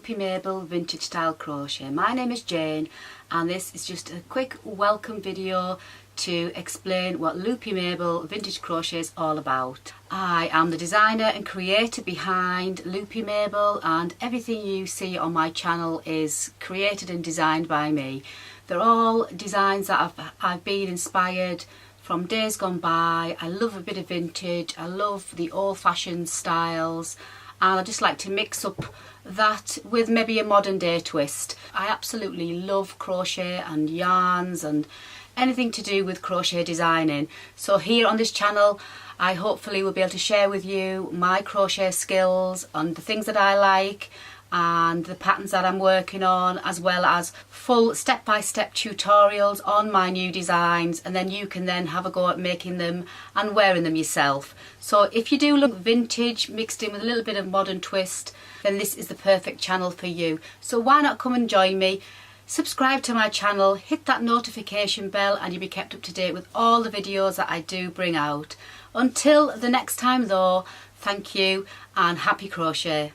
Loopy Mabel vintage style crochet. My name is Jane and this is just a quick welcome video to explain what Loopy Mabel vintage crochet is all about. I am the designer and creator behind Loopy Mabel, and everything you see on my channel is created and designed by me. They're all designs that I've been inspired from days gone by. I love a bit of vintage, I love the old-fashioned styles, and I just like to mix up that with maybe a modern day twist. I absolutely love crochet and yarns and anything to do with crochet designing. So here on this channel I hopefully will be able to share with you my crochet skills and the things that I like and the patterns that I'm working on, as well as full step-by-step tutorials on my new designs, and then you can then have a go at making them and wearing them yourself. So if you do look vintage mixed in with a little bit of modern twist, then this is the perfect channel for you. So why not come and join me? Subscribe to my channel, hit that notification bell, and you'll be kept up to date with all the videos that I do bring out. Until the next time though, thank you and happy crochet.